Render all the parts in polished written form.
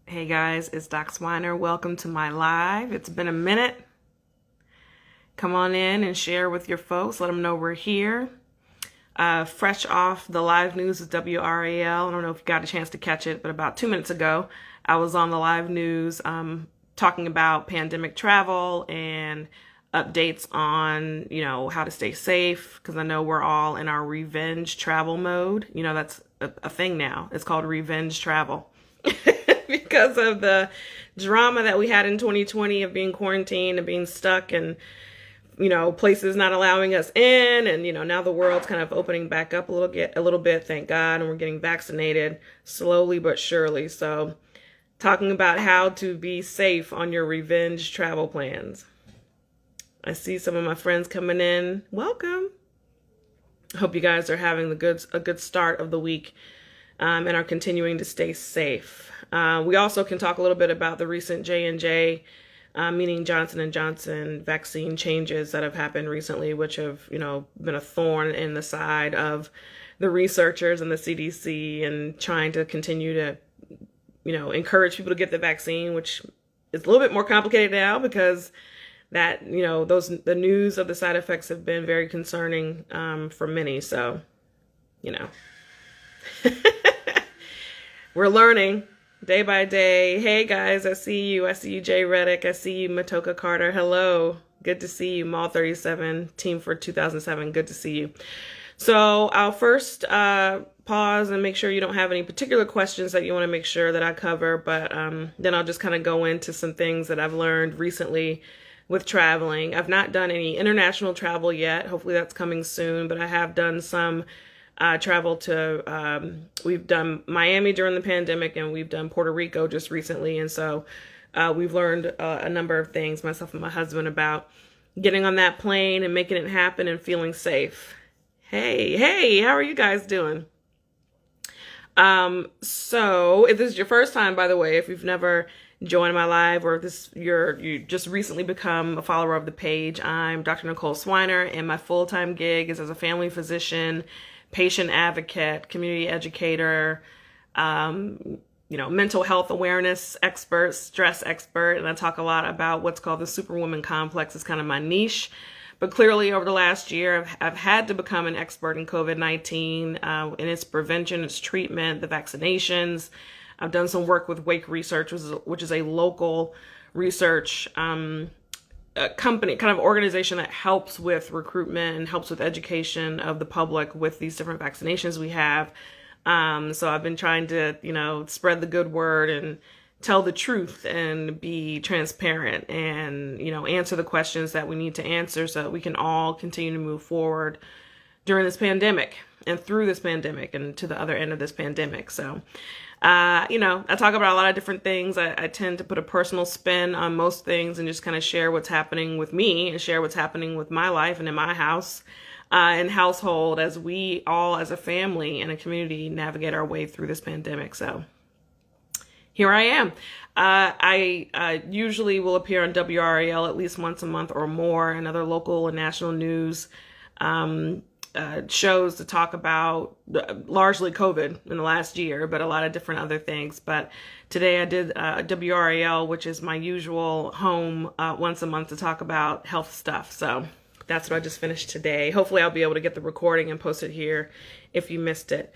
Hey guys, it's Doc Swiner. Welcome to my live. It's been a minute. Come on in and share with your folks. Let them know we're here. Fresh off the live news with WRAL. I don't know if you got a chance to catch it, but about 2 minutes ago, I was on the live news talking about pandemic travel and updates on, how to stay safe, because I know we're all in our revenge travel mode. That's a thing now. It's called revenge travel. Because of the drama that we had in 2020 of being quarantined and being stuck and, places not allowing us in. And, now the world's kind of opening back up a little bit, thank God. And we're getting vaccinated slowly but surely. So talking about how to be safe on your revenge travel plans. I see some of my friends coming in. Welcome. Hope you guys are having a good start of the week and are continuing to stay safe. We also can talk a little bit about the recent J&J, meaning Johnson & Johnson vaccine changes that have happened recently, which have, been a thorn in the side of the researchers and the CDC and trying to continue to, encourage people to get the vaccine, which is a little bit more complicated now because that, the news of the side effects have been very concerning for many. So, we're learning day by day. Hey guys, I see you. I see you, Jay Reddick. I see you, Matoka Carter. Hello. Good to see you, Mall37, Team for 2007. Good to see you. So I'll first pause and make sure you don't have any particular questions that you want to make sure that I cover. But then I'll just kind of go into some things that I've learned recently with traveling. I've not done any international travel yet. Hopefully that's coming soon. But I have done some travel to, we've done Miami during the pandemic and we've done Puerto Rico just recently. And so we've learned a number of things, myself and my husband, about getting on that plane and making it happen and feeling safe. Hey, how are you guys doing? So if this is your first time, by the way, if you've never joined my live or if you just recently become a follower of the page, I'm Dr. Nicole Swiner and my full-time gig is as a family physician, patient advocate, community educator, mental health awareness expert, stress expert. And I talk a lot about what's called the superwoman complex. It's kind of my niche. But clearly over the last year, I've had to become an expert in COVID-19 and its prevention, its treatment, the vaccinations. I've done some work with Wake Research, which is a local research company, kind of organization that helps with recruitment and helps with education of the public with these different vaccinations we have. So I've been trying to, spread the good word and tell the truth and be transparent and, answer the questions that we need to answer so that we can all continue to move forward during this pandemic and through this pandemic and to the other end of this pandemic. So I talk about a lot of different things. I tend to put a personal spin on most things and just kind of share what's happening with me and share what's happening with my life and in my house and household as we all as a family and a community navigate our way through this pandemic. So here I am. I usually will appear on WRAL at least once a month or more and other local and national news shows to talk about largely COVID in the last year, but a lot of different other things. But today I did WRAL, which is my usual home once a month to talk about health stuff. So that's what I just finished today. Hopefully I'll be able to get the recording and post it here if you missed it.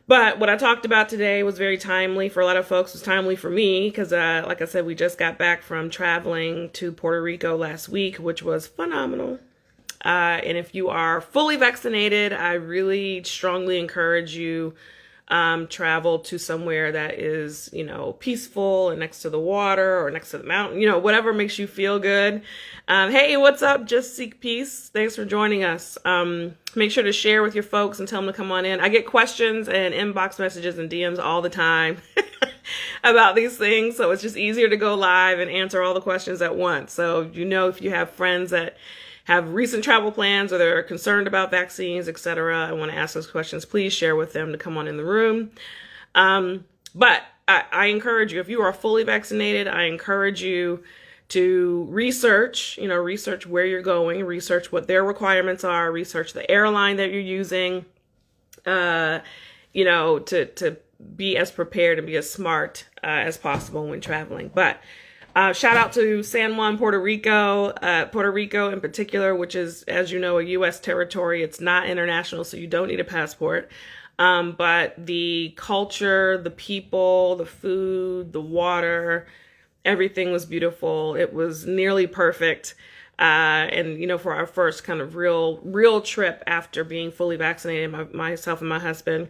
But what I talked about today was very timely for a lot of folks. It was timely for me because, like I said, we just got back from traveling to Puerto Rico last week, which was phenomenal. And if you are fully vaccinated, I really strongly encourage you travel to somewhere that is, peaceful and next to the water or next to the mountain, whatever makes you feel good. Hey, what's up? Just Seek Peace. Thanks for joining us. Make sure to share with your folks and tell them to come on in. I get questions and inbox messages and DMs all the time about these things. So it's just easier to go live and answer all the questions at once. So, if you have friends that have recent travel plans or they're concerned about vaccines, etc., I want to ask those questions, please share with them to come on in the room. But I encourage you, if you are fully vaccinated, I encourage you to research where you're going, research what their requirements are, research the airline that you're using, to be as prepared and be as smart as possible when traveling. But shout out to San Juan, Puerto Rico in particular, which is, as you know, a U.S. territory. It's not international, so you don't need a passport. But the culture, the people, the food, the water, everything was beautiful. It was nearly perfect. And, you know, for our first kind of real trip after being fully vaccinated, myself and my husband,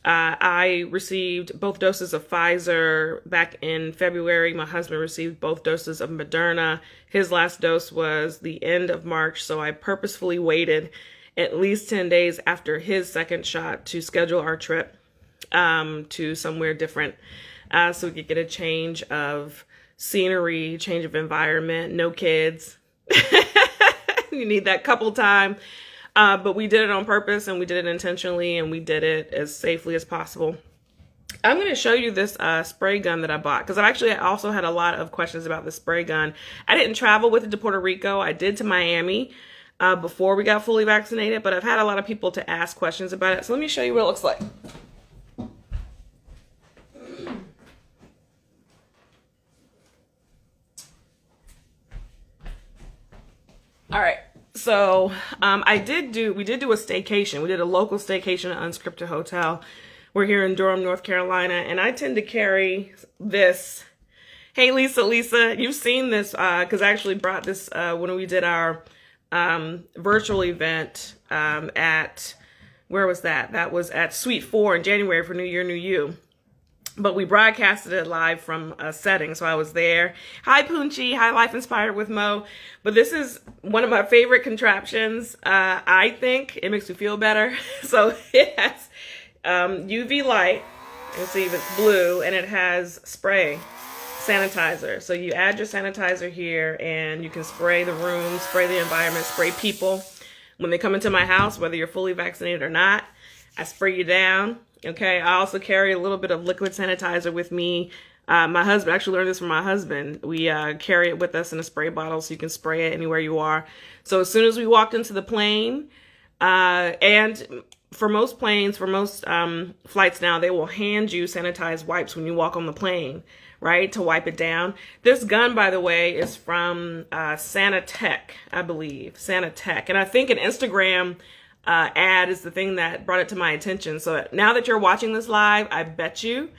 I received both doses of Pfizer back in February. My husband received both doses of Moderna. His last dose was the end of March. So I purposefully waited at least 10 days after his second shot to schedule our trip to somewhere different so we could get a change of scenery, change of environment, no kids. You need that couple time. But we did it on purpose, and we did it intentionally, and we did it as safely as possible. I'm going to show you this spray gun that I bought, because I also had a lot of questions about the spray gun. I didn't travel with it to Puerto Rico. I did to Miami before we got fully vaccinated, but I've had a lot of people to ask questions about it. So let me show you what it looks like. All right. So we did do a staycation. We did a local staycation at Unscripted Hotel. We're here in Durham, North Carolina, and I tend to carry this. Hey, Lisa, you've seen this because I actually brought this when we did our virtual event at, where was that? That was at Suite 4 in January for New Year, New You. But we broadcasted it live from a setting, so I was there. Hi, Poochie. Hi, Life Inspired with Mo. But this is one of my favorite contraptions. I think it makes me feel better. So it has UV light. You can see it's blue, and it has spray sanitizer. So you add your sanitizer here, and you can spray the room, spray the environment, spray people. When they come into my house, whether you're fully vaccinated or not, I spray you down. Okay, I also carry a little bit of liquid sanitizer with me. My husband, actually learned this from my husband. We carry it with us in a spray bottle so you can spray it anywhere you are. So as soon as we walked into the plane, and for most planes, for most flights now, they will hand you sanitized wipes when you walk on the plane, right, to wipe it down. This gun, by the way, is from Sanitech, I believe, Sanitech. And I think an Instagram ad is the thing that brought it to my attention. So now that you're watching this live, I bet you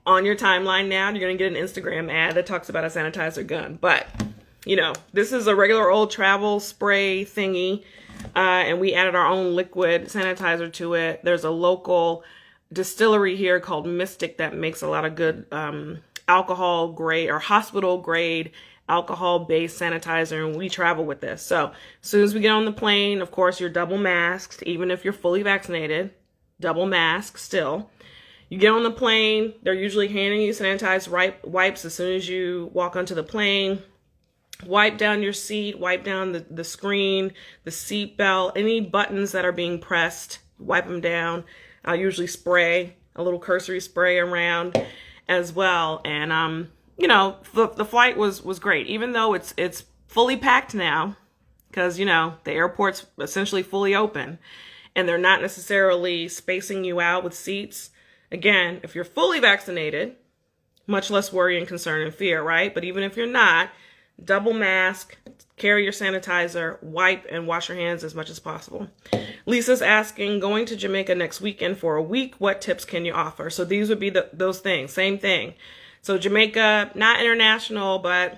on your timeline now, you're going to get an Instagram ad that talks about a sanitizer gun. But, you know, this is a regular old travel spray thingy. And we added our own liquid sanitizer to it. There's a local distillery here called Mystic that makes a lot of good alcohol grade or hospital grade alcohol-based sanitizer, and we travel with this. So as soon as we get on the plane, of course, you're double masked, even if you're fully vaccinated, double mask still. You get on the plane, they're usually handing you sanitized wipes as soon as you walk onto the plane. Wipe down your seat, wipe down the screen, the seat belt, any buttons that are being pressed, wipe them down. I'll usually spray a little cursory spray around as well. And you know, the flight was great, even though it's fully packed now, because, you know, the airport's essentially fully open and they're not necessarily spacing you out with seats. Again, if you're fully vaccinated, much less worry and concern and fear, right? But even if you're not, double mask, carry your sanitizer, wipe and wash your hands as much as possible. Lisa's asking, going to Jamaica next weekend for a week, what tips can you offer? So these would be those things, same thing. So Jamaica, not international, but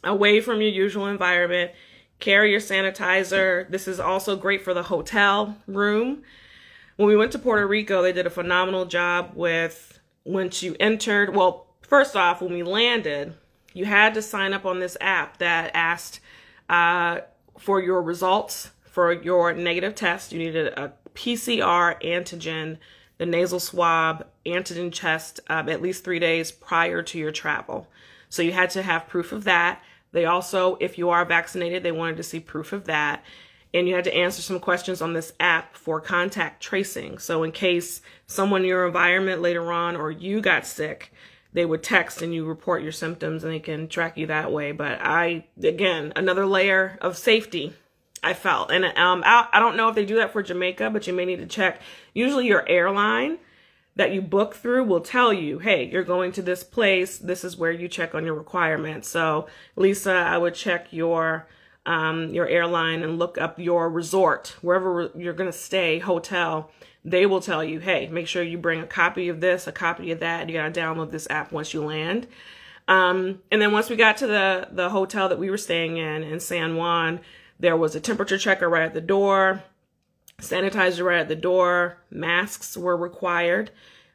away from your usual environment. Carry your sanitizer. This is also great for the hotel room. When we went to Puerto Rico, they did a phenomenal job with once you entered. Well, first off, when we landed, you had to sign up on this app that asked for your results for your negative test. You needed a PCR antigen, the nasal swab, antigen test at least 3 days prior to your travel. So you had to have proof of that. They also, if you are vaccinated, they wanted to see proof of that. And you had to answer some questions on this app for contact tracing. So in case someone in your environment later on or you got sick, they would text and you report your symptoms and they can track you that way. But again, another layer of safety I felt. And I don't know if they do that for Jamaica, but you may need to check. Usually your airline, that you book through will tell you, hey, you're going to this place. This is where you check on your requirements. So, Lisa, I would check your airline and look up your resort, wherever you're going to stay, hotel. They will tell you, hey, make sure you bring a copy of this, a copy of that. You got to download this app once you land. And then once we got to the hotel that we were staying in San Juan, there was a temperature checker right at the door, sanitizer right at the door, masks were required.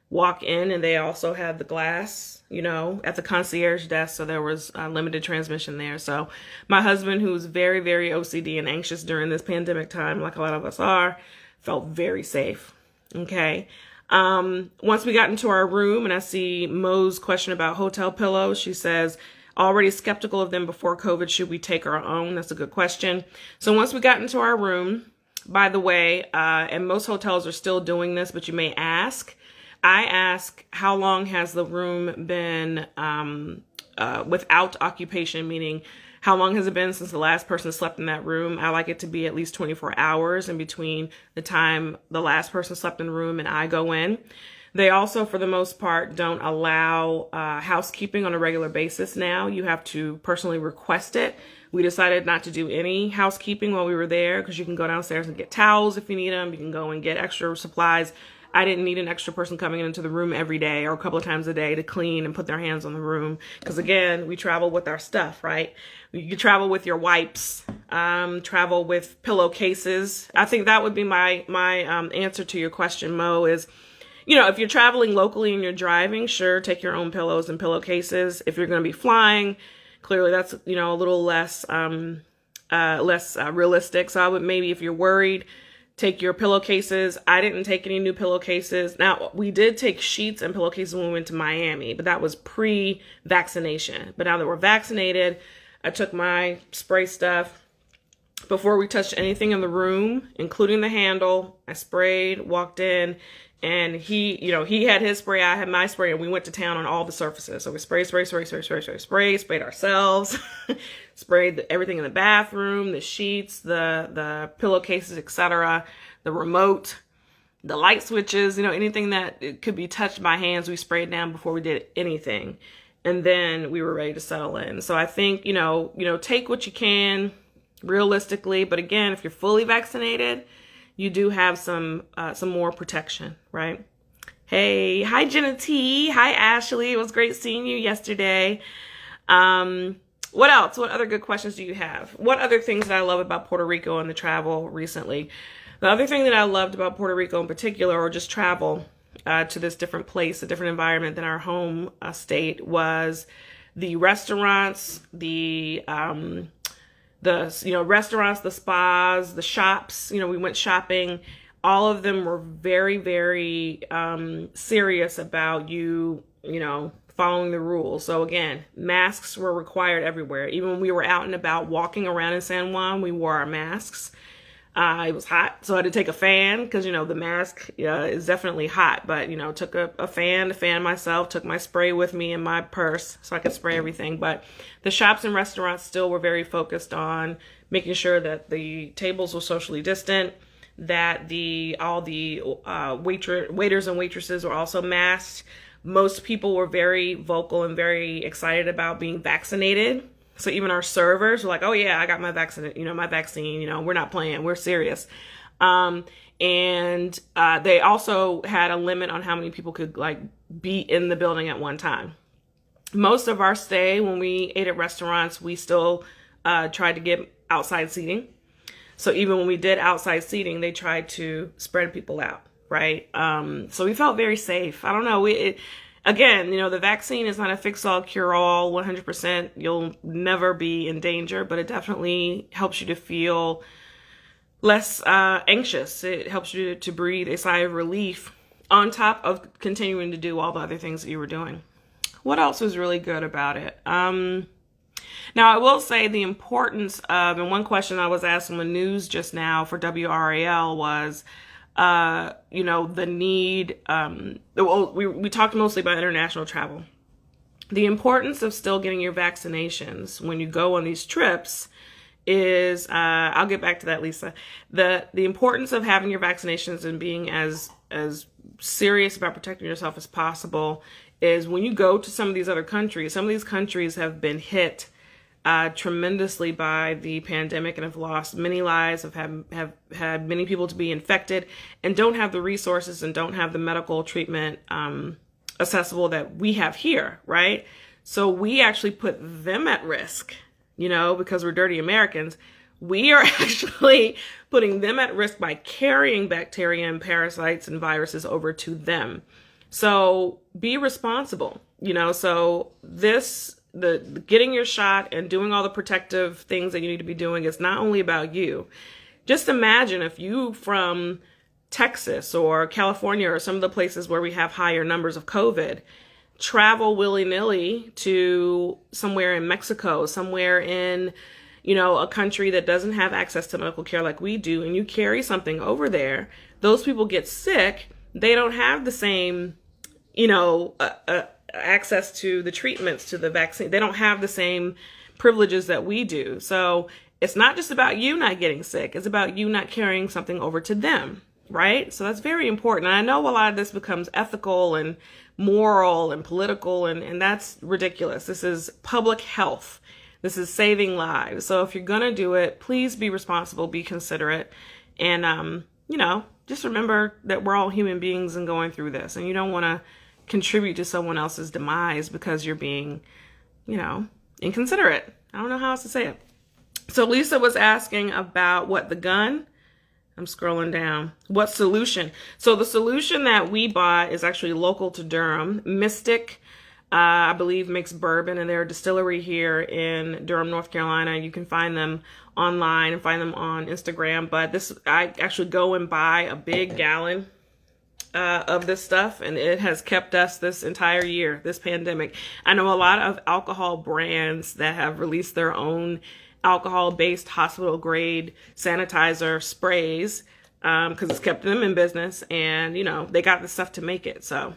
Walk in, and they also had the glass, at the concierge desk, so there was limited transmission there. So my husband, who's very, very OCD and anxious during this pandemic time, like a lot of us are, felt very safe. Okay. Once we got into our room, and I see Mo's question about hotel pillows, she says, already skeptical of them before COVID. Should we take our own? That's a good question. So once we got into our room, by the way, and most hotels are still doing this, but you may ask, I ask, how long has the room been without occupation, meaning how long has it been since the last person slept in that room? I like it to be at least 24 hours in between the time the last person slept in the room and I go in. They also, for the most part, don't allow housekeeping on a regular basis now. You have to personally request it. We decided not to do any housekeeping while we were there because you can go downstairs and get towels if you need them. You can go and get extra supplies. I didn't need an extra person coming into the room every day or a couple of times a day to clean and put their hands on the room. Because again, we travel with our stuff, right? You travel with your wipes, travel with pillowcases. I think that would be my answer to your question, Mo, is, if you're traveling locally and you're driving, sure, take your own pillows and pillowcases. If you're going to be flying, clearly that's, a little less realistic. So I would maybe, if you're worried, take your pillowcases. I didn't take any new pillowcases. Now, we did take sheets and pillowcases when we went to Miami, but that was pre-vaccination. But now that we're vaccinated, I took my spray stuff. Before we touched anything in the room, including the handle, I sprayed, walked in, and he had his spray, I had my spray, and we went to town on all the surfaces. So we sprayed ourselves, sprayed everything in the bathroom, the sheets, the pillowcases, etc., the remote, the light switches, anything that could be touched by hands, we sprayed down before we did anything. And then we were ready to settle in. So I think, take what you can realistically. But again, if you're fully vaccinated, you do have some more protection, right? Hey, hi Jenna T, hi Ashley. It was great seeing you yesterday. What else? What other good questions do you have? What other things that I love about Puerto Rico and the travel recently? The other thing that I loved about Puerto Rico in particular, or just travel to this different place, a different environment than our home state, was the restaurants, the restaurants, the spas, the shops. We went shopping. All of them were very, very serious about you following the rules. So again, masks were required everywhere. Even when we were out and about walking around in San Juan, we wore our masks. It was hot, so I had to take a fan because, the mask is definitely hot. But, took a fan to fan myself, took my spray with me in my purse so I could spray everything. But the shops and restaurants still were very focused on making sure that the tables were socially distant, that all the waiters and waitresses were also masked. Most people were very vocal and very excited about being vaccinated. So even our servers were like, oh yeah, I got my vaccine, we're not playing, we're serious. And they also had a limit on how many people could be in the building at one time. Most of our stay, when we ate at restaurants, we still tried to get outside seating. So even when we did outside seating, they tried to spread people out, right? So we felt very safe. I don't know. Again, the vaccine is not a fix-all, cure-all, 100%. You'll never be in danger, but it definitely helps you to feel less anxious. It helps you to breathe a sigh of relief on top of continuing to do all the other things that you were doing. What else was really good about it? Now, I will say the importance of, and one question I was asked on the news just now for WRAL was, the need, we talked mostly about international travel. The importance of still getting your vaccinations when you go on these trips is, I'll get back to that, Lisa. The importance of having your vaccinations and being as as serious about protecting yourself as possible is when you go to some of these other countries. Some of these countries have been hit tremendously by the pandemic and have lost many lives, have had many people to be infected, and don't have the resources and don't have the medical treatment accessible that we have here, right? So we actually put them at risk, because we're dirty Americans. We are actually putting them at risk by carrying bacteria and parasites and viruses over to them. So be responsible, so the getting your shot and doing all the protective things that you need to be doing is not only about you. Just imagine if you from Texas or California or some of the places where we have higher numbers of COVID travel willy-nilly to somewhere in Mexico, somewhere in, a country that doesn't have access to medical care like we do, and you carry something over there, those people get sick. They don't have the same, access to the treatments, to the vaccine. They don't have the same privileges that we do. So it's not just about you not getting sick. It's about you not carrying something over to them, right? So that's very important. And I know a lot of this becomes ethical and moral and political, and that's ridiculous. This is public health. This is saving lives. So if you're going to do it, please be responsible, be considerate, and, just remember that we're all human beings and going through this, and you don't want to contribute to someone else's demise because you're being, inconsiderate. I don't know how else to say it. So Lisa was asking about what the gun. I'm scrolling down. What solution? So the solution that we bought is actually local to Durham. Mystic, I believe, makes bourbon, and they're a distillery here in Durham, North Carolina. You can find them online and find them on Instagram. But I actually go and buy a big gallon of this stuff, and it has kept us this entire year, this pandemic. I know a lot of alcohol brands that have released their own alcohol-based hospital-grade sanitizer sprays because it's kept them in business, and, they got the stuff to make it. So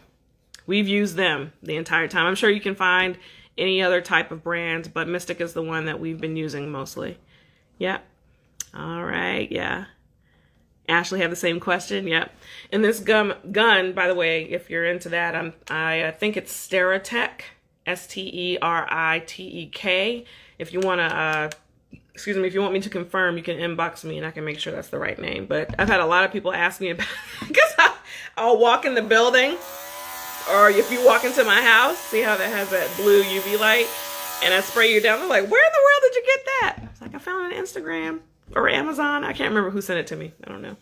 we've used them the entire time. I'm sure you can find any other type of brand, but Mystic is the one that we've been using mostly. Yeah. All right. Yeah. Ashley had the same question. Yep. And this gun, by the way, if you're into that, I think it's Steritech, Steritek. If you want to, if you want me to confirm, you can inbox me and I can make sure that's the right name. But I've had a lot of people ask me about it because I'll walk in the building, or if you walk into my house, see how that has that blue UV light, and I spray you down. They're like, where in the world did you get that? I was like, I found it on Instagram or Amazon. I can't remember who sent it to me. I don't know.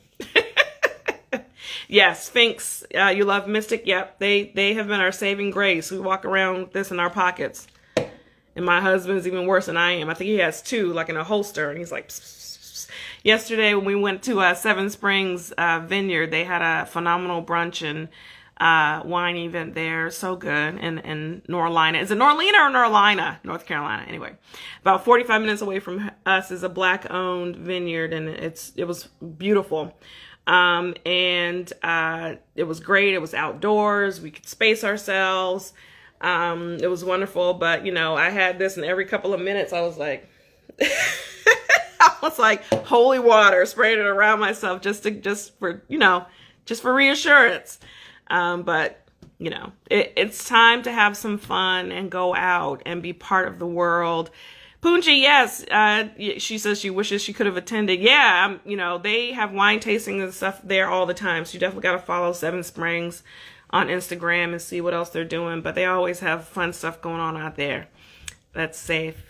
Yes, Sphinx, you love Mystic. Yep, they have been our saving grace. We walk around with this in our pockets. And my husband's even worse than I am. I think he has two, like in a holster. And he's like, pss, pss, pss. Yesterday when we went to Seven Springs Vineyard, they had a phenomenal brunch and wine event there. So good. In Norlina. Is it Norlina or Norlina? North Carolina. Anyway, about 45 minutes away from us is a black-owned vineyard, and it was beautiful. And it was great. It was outdoors. We could space ourselves. It was wonderful, but I had this, and every couple of minutes I was like, holy water, spraying it around myself just for reassurance. But it's time to have some fun and go out and be part of the world. Punji, yes, she says she wishes she could have attended. Yeah, they have wine tasting and stuff there all the time. So you definitely got to follow Seven Springs on Instagram and see what else they're doing. But they always have fun stuff going on out there. That's safe.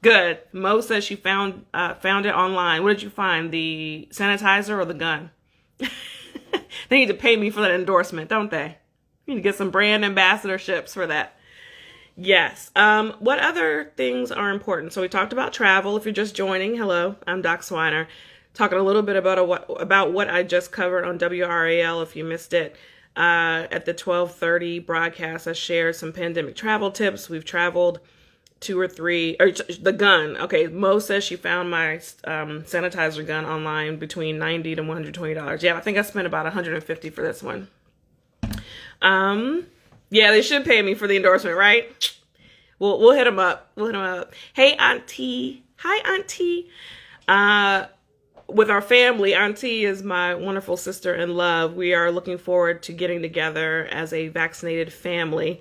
Good. Mo says she found it online. What did you find? The sanitizer or the gun? They need to pay me for that endorsement, don't they? You need to get some brand ambassadorships for that. Yes. What other things are important? So we talked about travel. If you're just joining, hello, I'm Doc Swiner. Talking a little bit about what I just covered on WRAL if you missed it. At the 12:30 broadcast, I shared some pandemic travel tips. We've traveled 2 or 3, or the gun. Okay, Mo says she found my sanitizer gun online between $90 to $120. Yeah, I think I spent about $150 for this one. Yeah, they should pay me for the endorsement, right? We'll hit them up. Hey, Auntie. Hi, Auntie. with our family, Auntie is my wonderful sister in love. We are looking forward to getting together as a vaccinated family.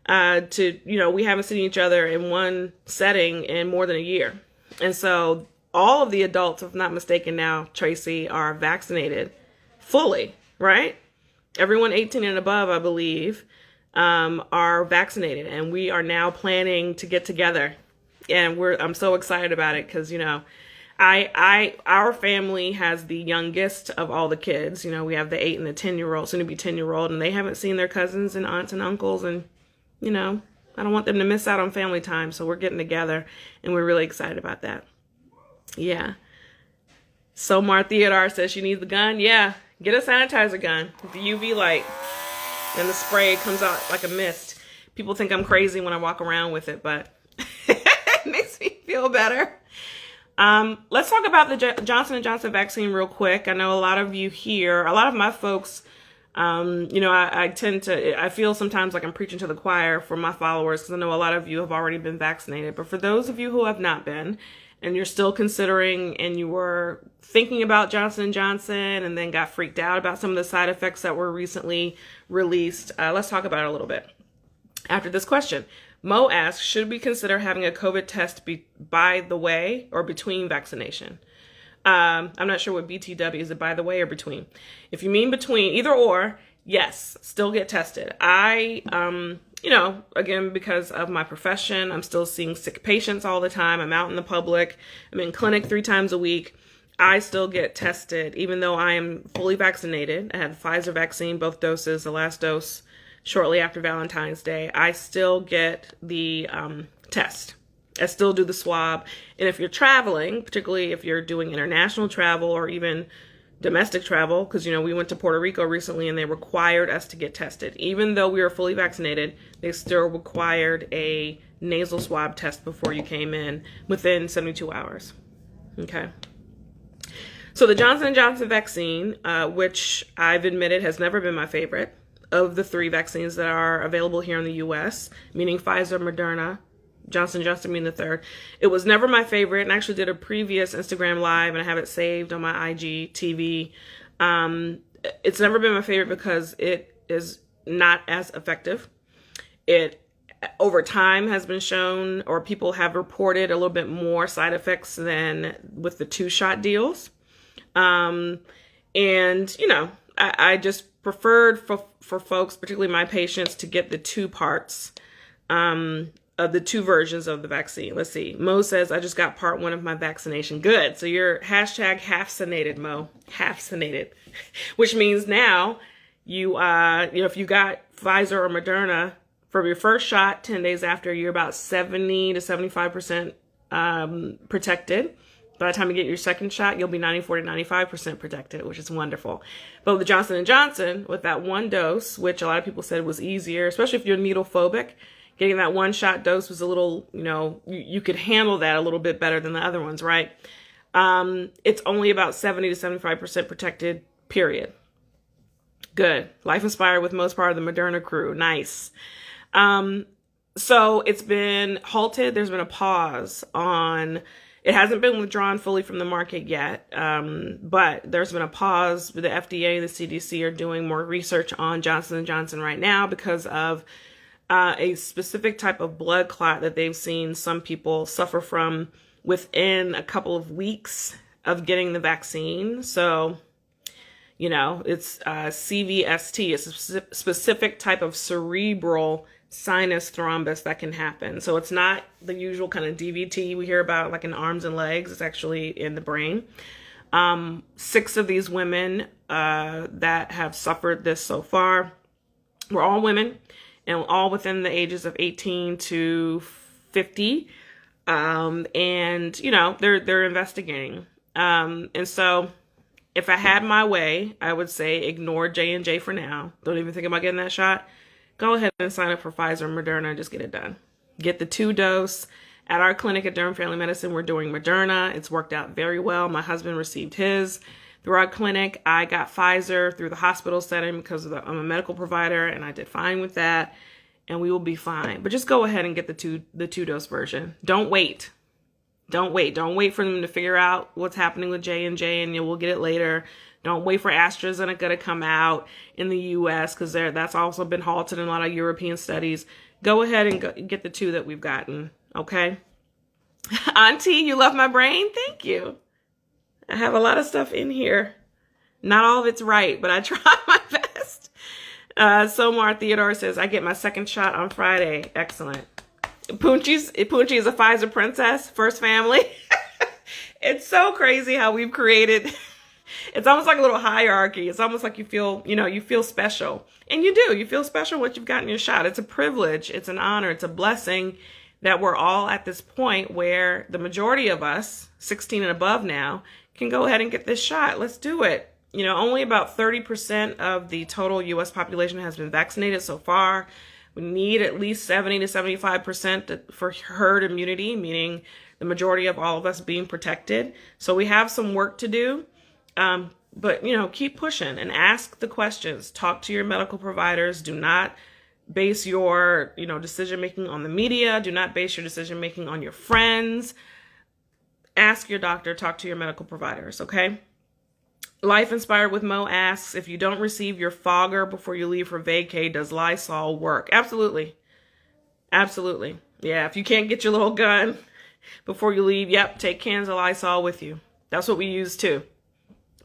We haven't seen each other in one setting in more than a year. And so all of the adults, if I'm not mistaken now, Tracy, are vaccinated fully, right? Everyone 18 and above, I believe, are vaccinated. And we are now planning to get together. And I'm so excited about it because, our family has the youngest of all the kids. We have the 8 and the 10-year-old, soon to be 10-year-old, and they haven't seen their cousins and aunts and uncles. And, I don't want them to miss out on family time. So we're getting together and we're really excited about that. Yeah. So Mar Theodore says she needs the gun. Yeah. Get a sanitizer gun with the UV light and the spray comes out like a mist. People think I'm crazy when I walk around with it, but it makes me feel better. Let's talk about the Johnson & Johnson vaccine real quick. I know a lot of you here, a lot of my folks, I feel sometimes like I'm preaching to the choir for my followers because I know a lot of you have already been vaccinated. But for those of you who have not been and you're still considering and you were thinking about Johnson & Johnson and then got freaked out about some of the side effects that were recently released, let's talk about it a little bit. After this question, Mo asks, should we consider having a COVID test by the way or between vaccination? I'm not sure what BTW is. It by the way or between? If you mean between, either or, yes, still get tested. Again, because of my profession, I'm still seeing sick patients all the time. I'm out in the public. I'm in clinic 3 times a week. I still get tested, even though I am fully vaccinated. I had the Pfizer vaccine, both doses, the last dose shortly after Valentine's Day. I still get the test. I still do the swab. And if you're traveling, particularly if you're doing international travel or even domestic travel, because, we went to Puerto Rico recently and they required us to get tested. Even though we were fully vaccinated, they still required a nasal swab test before you came in within 72 hours. Okay. So the Johnson & Johnson vaccine, which I've admitted has never been my favorite of the 3 vaccines that are available here in the U.S., meaning Pfizer, Moderna, Johnson & Johnson being the third. It was never my favorite, and I actually did a previous Instagram live and I have it saved on my IGTV. It's never been my favorite because it is not as effective. It over time has been shown, or people have reported, a little bit more side effects than with the 2-shot deals. I just preferred for folks, particularly my patients, to get the 2 parts of the 2 versions of the vaccine. Let's see. Mo says, I just got part 1 of my vaccination. Good. So you're #half-cinated, Mo. Half-cinated. Which means now you, if you got Pfizer or Moderna for your first shot 10 days after, you're about 70 to 75% protected. By the time you get your second shot, you'll be 94 to 95% protected, which is wonderful. But with Johnson & Johnson, with that 1 dose, which a lot of people said was easier, especially if you're needle phobic, getting that 1-shot dose was a little, you could handle that a little bit better than the other ones, right? It's only about 70 to 75% protected, period. Good. Life inspired with most part of the Moderna crew. Nice. So it's been halted. There's been a pause on, it hasn't been withdrawn fully from the market yet, but there's been a pause. The FDA and the CDC are doing more research on Johnson & Johnson right now because of a specific type of blood clot that they've seen some people suffer from within a couple of weeks of getting the vaccine. So, it's CVST. It's a specific type of cerebral sinus thrombus that can happen. So it's not the usual kind of DVT we hear about like in arms and legs. It's actually in the brain. 6 of these women that have suffered this so far were all women, and all within the ages of 18 to 50. They're investigating. And so if I had my way, I would say ignore J&J for now. Don't even think about getting that shot. Go ahead and sign up for Pfizer and Moderna and just get it done. Get the 2 dose. At our clinic at Derm Family Medicine, we're doing Moderna. It's worked out very well. My husband received his through our clinic. I got Pfizer through the hospital setting because I'm a medical provider, and I did fine with that, and we will be fine. But just go ahead and get the two dose version. Don't wait. Don't wait. Don't wait for them to figure out what's happening with J&J and we'll get it later. Don't wait for AstraZeneca to come out in the U.S. because that's also been halted in a lot of European studies. Go ahead and get the 2 that we've gotten, okay? Auntie, you love my brain? Thank you. I have a lot of stuff in here. Not all of it's right, but I try my best. Somar Theodore says, I get my 2nd shot on Friday. Excellent. Poochie is a Pfizer princess, first family. It's so crazy how we've created, it's almost like a little hierarchy. It's almost like you feel special. And you do. You feel special once you've gotten your shot. It's a privilege. It's an honor. It's a blessing that we're all at this point where the majority of us, 16 and above now, can go ahead and get this shot. Let's do it. Only about 30% of the total U.S. population has been vaccinated so far. We need at least 70 to 75% for herd immunity, meaning the majority of all of us being protected. So we have some work to do, but, keep pushing and ask the questions. Talk to your medical providers. Do not base your, decision-making on the media. Do not base your decision-making on your friends. Ask your doctor. Talk to your medical providers, okay? Life Inspired with Mo asks, if you don't receive your fogger before you leave for vacay, does Lysol work? Absolutely. Absolutely. Yeah, if you can't get your little gun before you leave, yep, take cans of Lysol with you. That's what we use too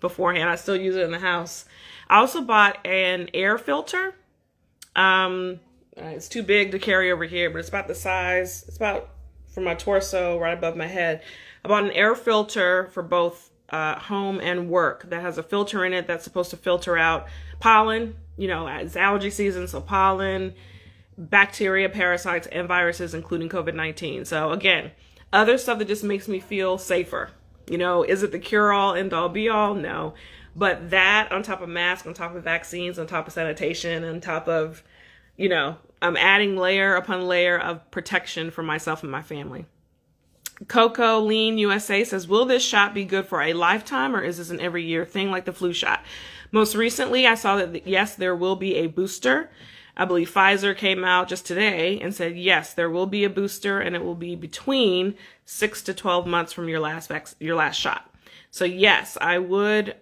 beforehand. I still use it in the house. I also bought an air filter. It's too big to carry over here, but it's about the size. It's about from my torso right above my head. I bought an air filter for both home and work that has a filter in it that's supposed to filter out pollen. It's allergy season, so pollen, bacteria, parasites, and viruses, including COVID-19. So again, other stuff that just makes me feel safer. Is it the cure-all, end-all, be-all? No. But that on top of masks, on top of vaccines, on top of sanitation, on top of, I'm adding layer upon layer of protection for myself and my family. Coco Lean USA says, will this shot be good for a lifetime or is this an every year thing like the flu shot? Most recently, I saw that, yes, there will be a booster. I believe Pfizer came out just today and said, yes, there will be a booster and it will be between 6 to 12 months from your last shot. So yes, I would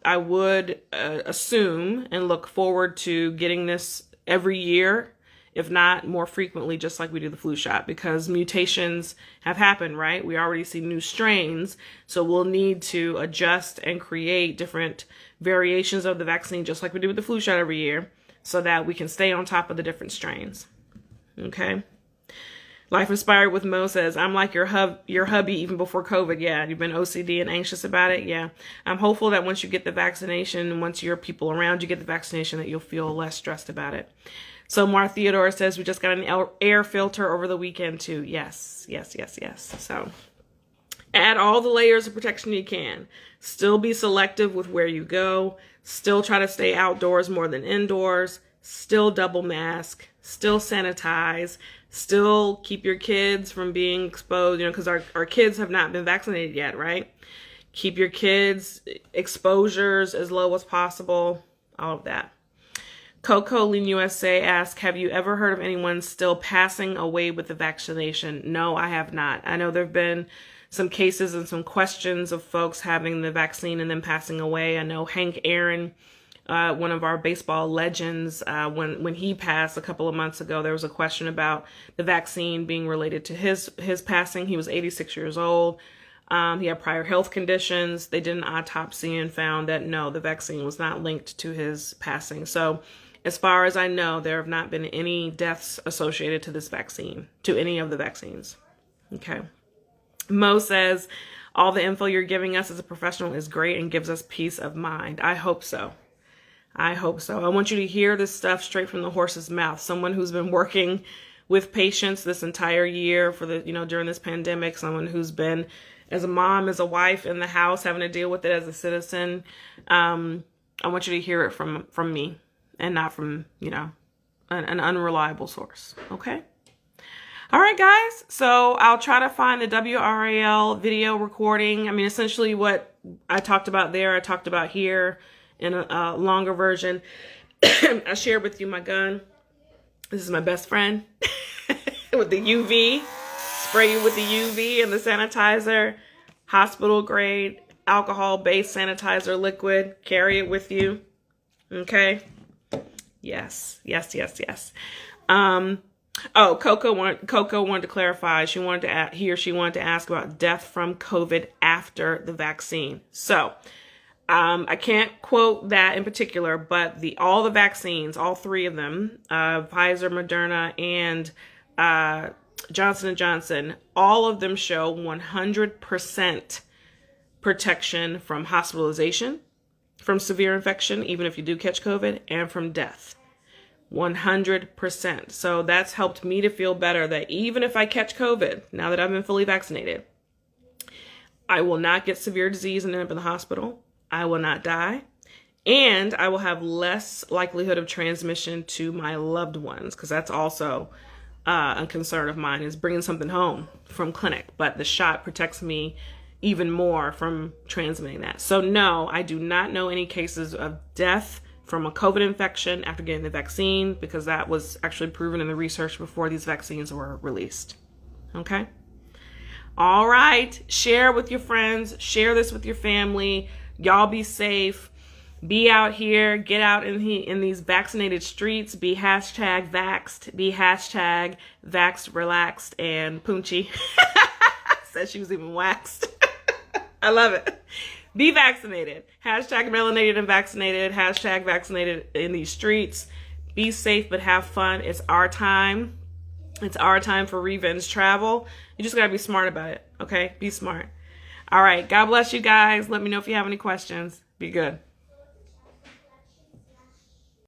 assume and look forward to getting this every year, if not more frequently, just like we do the flu shot, because mutations have happened, right? We already see new strains, so we'll need to adjust and create different variations of the vaccine, just like we do with the flu shot every year, so that we can stay on top of the different strains, okay? Life Inspired with Mo says, I'm like your hubby even before COVID. Yeah, you've been OCD and anxious about it. Yeah, I'm hopeful that once you get the vaccination, once your people around you get the vaccination, that you'll feel less stressed about it. So Mar Theodore says, we just got an air filter over the weekend too. Yes, yes, yes, yes. So add all the layers of protection you can. Still be selective with where you go. Still try to stay outdoors more than indoors. Still double mask. Still sanitize. Still keep your kids from being exposed, because our kids have not been vaccinated yet, right? Keep your kids' exposures as low as possible. All of that. Coco Lean USA asks, have you ever heard of anyone still passing away with the vaccination? No, I have not. I know there have been some cases and some questions of folks having the vaccine and then passing away. I know Hank Aaron, one of our baseball legends, when he passed a couple of months ago, there was a question about the vaccine being related to his passing. He was 86 years old. He had prior health conditions. They did an autopsy and found that no, the vaccine was not linked to his passing. So as far as I know, there have not been any deaths associated to this vaccine, to any of the vaccines. Okay. Mo says, all the info you're giving us as a professional is great and gives us peace of mind. I hope so. I hope so. I want you to hear this stuff straight from the horse's mouth. Someone who's been working with patients this entire year for the, during this pandemic, someone who's been as a mom, as a wife in the house, having to deal with it as a citizen. I want you to hear it from me and not from, an unreliable source. Okay. All right, guys. So I'll try to find the WRAL video recording. I mean, essentially what I talked about there, I talked about here in a longer version. I shared with you my gun. This is my best friend with the UV spray you with the UV and the sanitizer, hospital grade, alcohol-based sanitizer liquid. Carry it with you. Okay? Yes. Oh, Coco wanted to clarify. She wanted to ask about death from COVID after the vaccine. So, I can't quote that in particular, but all the vaccines, all three of them, Pfizer, Moderna, and Johnson & Johnson, all of them show 100% protection from hospitalization, from severe infection, even if you do catch COVID, and from death. 100%. So that's helped me to feel better that even if I catch COVID, now that I've been fully vaccinated, I will not get severe disease and end up in the hospital. I will not die. And I will have less likelihood of transmission to my loved ones, because that's also a concern of mine, is bringing something home from clinic. But the shot protects me even more from transmitting that. So no, I do not know any cases of death from a COVID infection after getting the vaccine, because that was actually proven in the research before these vaccines were released. Okay? All right. Share with your friends. Share this with your family. Y'all be safe. Be out here. Get out in these vaccinated streets. Be hashtag vaxxed. Be hashtag vaxxed, relaxed, and poonchy. Said she was even waxed. I love it. Be vaccinated. Hashtag melanated and vaccinated. Hashtag vaccinated in these streets. Be safe, but have fun. It's our time. It's our time for revenge travel. You just got to be smart about it. Okay? Be smart. All right. God bless you guys. Let me know if you have any questions. Be good.